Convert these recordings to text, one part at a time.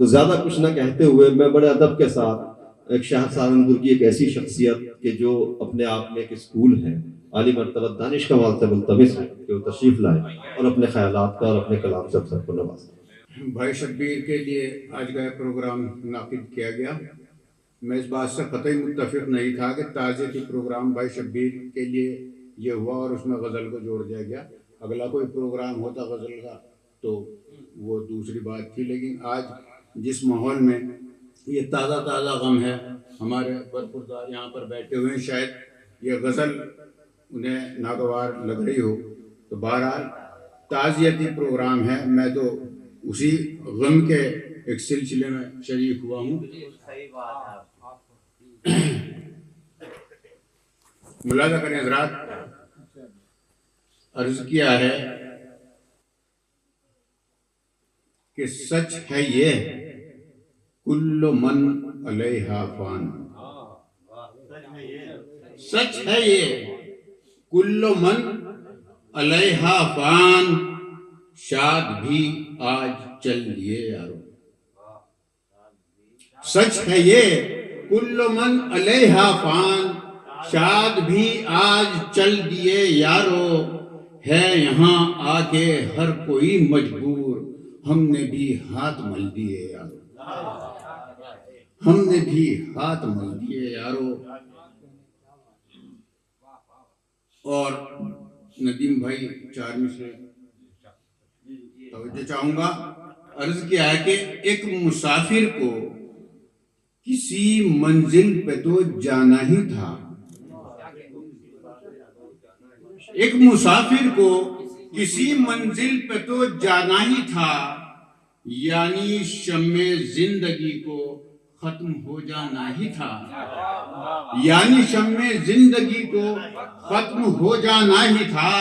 تو زیادہ کچھ نہ کہتے ہوئے میں بڑے ادب کے ساتھ ایک شاہ سہارنپور کی ایک ایسی شخصیت کہ جو اپنے آپ میں ایک اسکول ہے، عالی مرتبہ دانش کمال سے ملتمس ہے کہ وہ تشریف لائے اور اپنے خیالات کا اور اپنے کلام سے سب کو نوازیں۔ بھائی شبیر کے لیے آج کا پروگرام منعقد کیا گیا۔ میں اس بات سے قطعی متفق نہیں تھا کہ تعزیتی پروگرام بھائی شبیر کے لیے یہ ہوا اور اس میں غزل کو جوڑ دیا گیا۔ اگلا کوئی پروگرام ہوتا غزل کا تو وہ دوسری بات تھی، لیکن آج جس ماحول میں یہ تازہ غم ہے، ہمارے برخوردار یہاں پر بیٹھے ہوئے ہیں، شاید یہ غزل انہیں ناگوار لگ رہی ہو، تو بہرحال تعزیتی پروگرام ہے، میں تو اسی غم کے ایک سلسلے میں شریک ہوا ہوں۔ ملاحظہ کریں حضرات، عرض کیا ہے کہ سچ ہے یہ کل من علیہا فان، سچ ہے یہ کل من علیہا فان، شاد بھی آج چل دیے یارو، سچ ہے یہ کل من علیہا فان، شاد بھی آج چل دیے یارو، ہے یہاں آ کے ہر کوئی مجبور، ہم نے بھی ہاتھ مل دیے یارو، ہم نے بھی ہاتھ مل دیے یارو۔ اور ندیم بھائی چارمی سے توجہ چاہوں گا، عرض کیا ہے کہ ایک مسافر کو کسی منزل پہ تو جانا ہی تھا، ایک مسافر کو کسی منزل پہ تو جانا ہی تھا، یعنی شمع زندگی کو ختم ہو جانا ہی تھا، یعنی شمع زندگی کو ختم ہو جانا ہی تھا،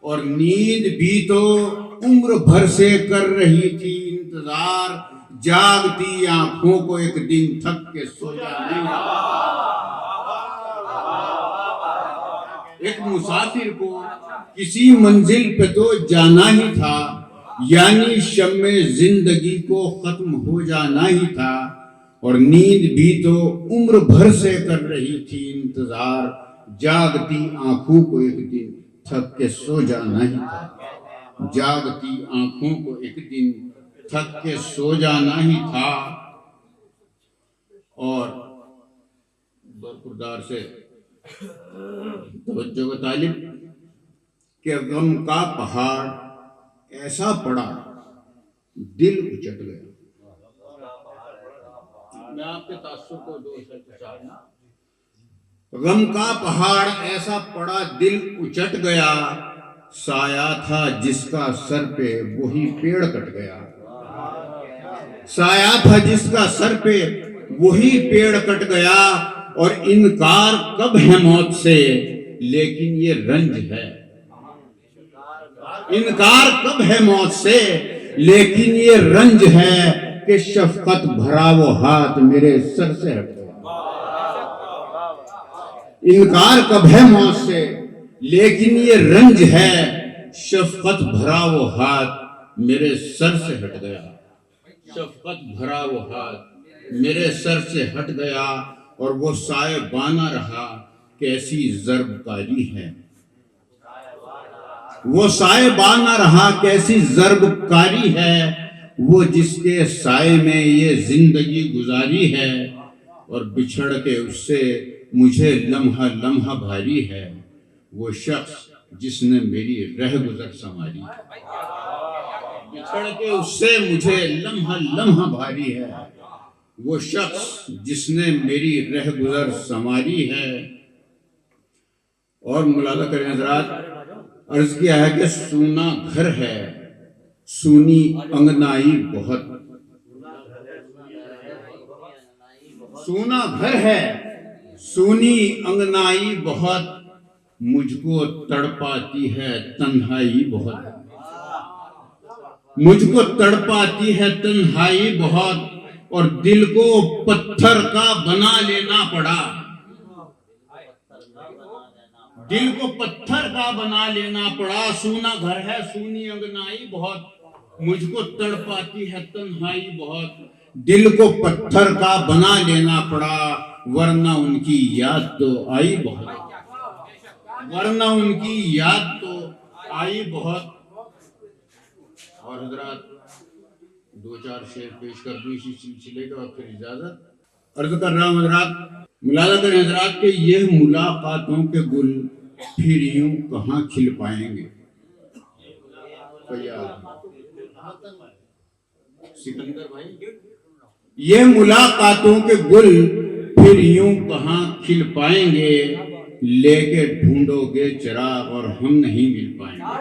اور نیند بھی تو عمر بھر سے کر رہی تھی انتظار، جاگتی آنکھوں کو ایک دن تھک کے سو جانا ہی تھا۔ ایک مسافر کو کسی منزل پہ تو جانا ہی تھا، یعنی شمع زندگی کو ختم ہو جانا ہی تھا، اور نیند بھی تو عمر بھر سے کر رہی تھی انتظار، جاگتی آنکھوں کو ایک دن تھک کے سو جانا ہی تھا، جاگتی آنکھوں کو ایک دن تھک کے سو جانا ہی تھا۔ اور برخوردار سے توجہ کا طالب کہ غم کا پہاڑ ایسا پڑا دل اچٹ گیا، میں آپ کے تاثر کو دو غم کا پہاڑ ایسا پڑا دل اچٹ گیا، سایہ تھا جس کا سر پہ وہی پیڑ کٹ گیا، سایہ تھا جس کا سر پہ وہی پیڑ کٹ گیا، اور انکار کب ہے موت سے لیکن یہ رنج ہے، انکار کب ہے موت سے لیکن یہ رنج ہے، کہ شفقت بھرا وہ ہاتھ میرے سر سے ہٹ گیا، انکار کب ہے موت سے لیکن یہ رنج ہے، شفقت بھرا وہ ہاتھ میرے سر سے ہٹ گیا، شفقت بھرا وہ ہاتھ میرے سر سے ہٹ گیا، اور وہ سائے بانا رہا کیسی ضرب کاری ہے، وہ سائے بانا رہا کیسی ضرب کاری ہے، وہ جس کے سائے میں یہ زندگی گزاری ہے، اور بچھڑ کے اس سے مجھے لمحہ لمحہ بھاری ہے، وہ شخص جس نے میری رہ گزر سنواری ہے، بچھڑ کے اس سے مجھے لمحہ لمحہ بھاری ہے، وہ شخص جس نے میری رہ گزر سنواری ہے۔ اور ملاحظہ کریں حضرات، عرض کیا ہے کہ سونا گھر ہے سونی انگنائی بہت، سونا گھر ہے سونی انگنائی بہت، مجھ کو تڑپاتی ہے تنہائی بہت، مجھ کو تڑپاتی ہے تنہائی بہت، اور دل کو پتھر کا بنا لینا پڑا، دل کو پتھر کا بنا لینا پڑا، سونا گھر ہے سونی انگنائی بہت، مجھ کو تڑپاتی ہے تنہائی بہت، دل کو پتھر کا بنا لینا پڑا، ورنہ ان کی یاد تو آئی بہت، ورنہ ان کی یاد تو آئی بہت۔ اور حضرات دو چار شعر پیش کر دوں اسی سلسلے کا، اور پھر اجازت۔ عرض کر رہا ہوں حضرات، ملاحظہ کریں حضرات کہ یہ ملاقاتوں کے گل پھر یوں کہاں کھل پائیں گے۔ سکندر بھائی، یہ ملاقاتوں کے گل پھر یوں کہاں کھل پائیں گے، لے کے ڈھونڈو گے چراغ اور ہم نہیں مل پائیں گے،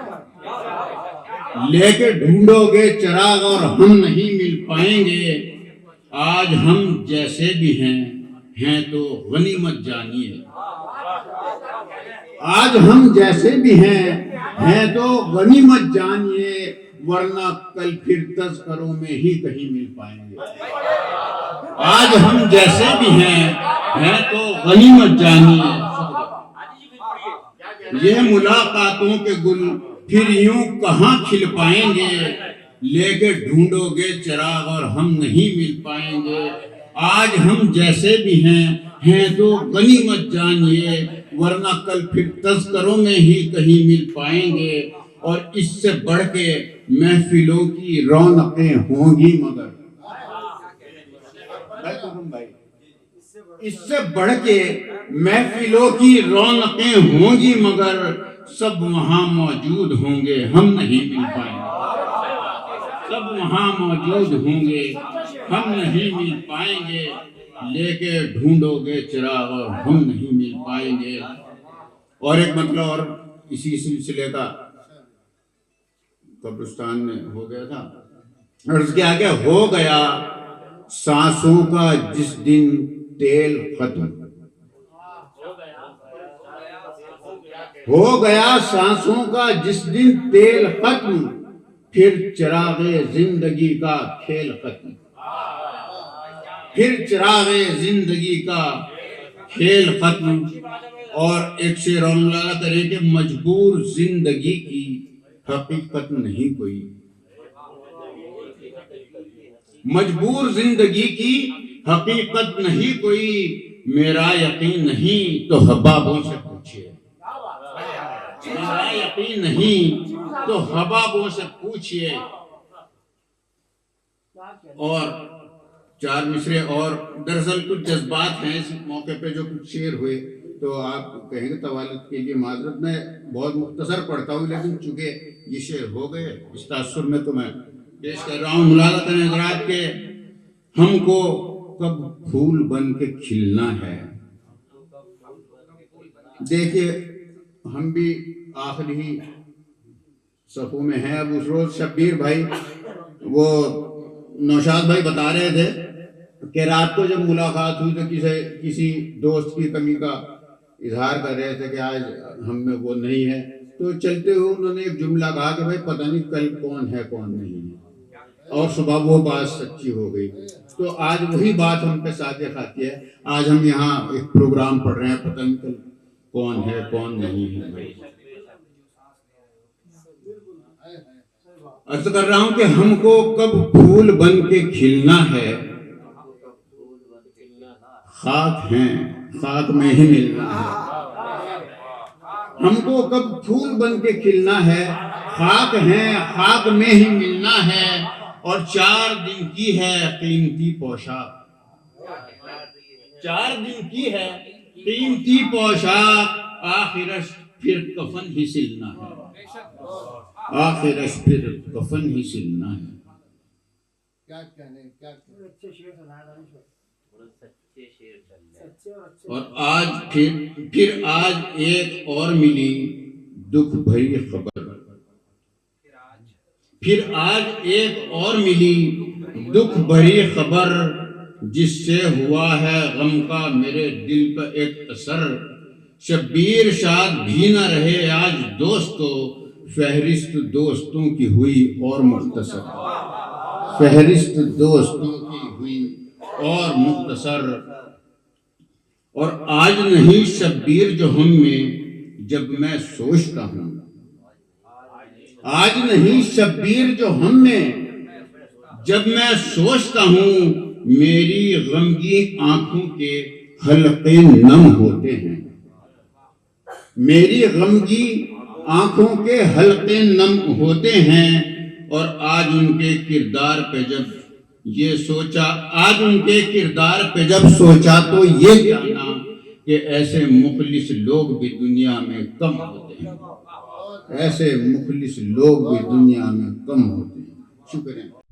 لے کے ڈھونڈو گے چراغ اور ہم نہیں مل پائیں گے۔ آج ہم جیسے بھی ہیں تو غنیمت جانیے، آج ہم جیسے بھی ہیں تو غنیمت جانیے، ورنہ کل پھر تذکروں میں ہی کہیں مل پائیں گے۔ آج ہم جیسے بھی ہیں تو غنیمت جانیے، یہ ملاقاتوں کے گل پھر یوں کہاں کھل پائیں گے، لے کے ڈھونڈو گے چراغ اور ہم نہیں مل پائیں گے۔ آج ہم جیسے بھی ہیں تو غنیمت جانیے، ورنہ کل پھر تذکروں میں ہی کہیں مل پائیں گے۔ اور اس سے بڑھ کے محفلوں کی رونقیں ہوں گی مگر، اس سے بڑھ کے محفلوں کی رونقیں ہوں گی مگر، سب وہاں موجود ہوں گے ہم نہیں مل پائیں گے، سب وہاں موجود ہوں گے ہم نہیں مل پائیں گے، لے کے ڈھونڈو گے چراغ اور ہم نہیں مل پائیں گے۔ اور ایک مطلب اور اسی سلسلے کا، قبرستان میں ہو گیا تھا، عرض کیا کہ ہو گیا سانسوں کا جس دن تیل ختم، ہو گیا سانسوں کا جس دن تیل ختم، پھر چراغ زندگی کا کھیل ختم، پھر چراغ زندگی کا کھیل ختم۔ اور ایک شعر اور ملاحظہ کریں کہ مجبور زندگی کی حقیقت نہیں کوئی، مجبور زندگی کی حقیقت نہیں کوئی، میرا یقین نہیں تو حبابوں سے پوچھئے، میرا یقین نہیں تو حبابوں سے پوچھئے۔ اور چار مصرے اور دراصل کچھ جذبات ہیں اس موقع پہ جو کچھ شعر ہوئے، تو آپ کہیں گے طوالت کے لیے معذرت، میں بہت مختصر پڑھتا ہوں، لیکن چونکہ یہ شعر ہو گئے اس تاثر میں تو میں پیش کر رہا ہوں۔ ملاحظہ کریں حضرات کہ ہم کو کب پھول بن کے کھلنا ہے۔ دیکھیے ہم بھی آخری صفوں میں ہیں۔ اب اس روز شبیر بھائی، وہ نوشاد بھائی بتا رہے تھے کہ رات کو جب ملاقات ہوئی تو کسی دوست کی کمی کا اظہار کر رہے تھے کہ آج ہم میں وہ نہیں ہے، تو چلتے ہوئے انہوں نے ایک جملہ کہا کہ بھائی پتہ نہیں کل کون ہے کون نہیں ہے، اور صبح وہ بات سچی ہو گئی۔ تو آج وہی بات ہم پہ صادق آتی ہے۔ آج ہم یہاں ایک پروگرام پڑھ رہے ہیں، پتہ نہیں کل کون ہے کون نہیں ہے۔ بھائی عرض کر رہا ہوں کہ ہم کو کب پھول بن کے کھلنا ہے، خاک ہیں خاک میں ہی ملنا ہے، ہم کو کب پھول بن کے کھلنا ہے، خاک ہیں خاک میں ہی ملنا ہے، اور 4 دن کی ہے قیمتی پوشاک، 4 دن کی ہے قیمتی پوشاک، آخرش پھر کفن ہی سلنا ہے، آخرش پھر کفن ہی سلنا ہے۔ اور آج پھر آج ایک اور ملی دکھ بھری خبر، پھر آج ایک اور ملی دکھ بھری خبر، جس سے ہوا ہے غم کا میرے دل پہ ایک اثر، شبیر شاد بھی نہ رہے آج دوستو، فہرست دوستوں کی ہوئی اور مختصر، فہرست دوستوں کی ہوئی اور مختصر۔ اور آج نہیں شبیر جو ہم میں جب میں سوچتا ہوں، آج نہیں شبیر جو ہم میں جب میں سوچتا ہوں میری غمگین آنکھوں کے حلقے نم ہوتے ہیں، میری غمگین آنکھوں کے حلقے نم ہوتے ہیں، اور آج ان کے کردار پہ جب یہ سوچا، آج ان کے کردار پہ جب سوچا تو یہ جانا کہ ایسے مخلص لوگ بھی دنیا میں کم ہوتے ہیں، ایسے مخلص لوگ بھی دنیا میں کم ہوتے ہیں۔ شکریہ۔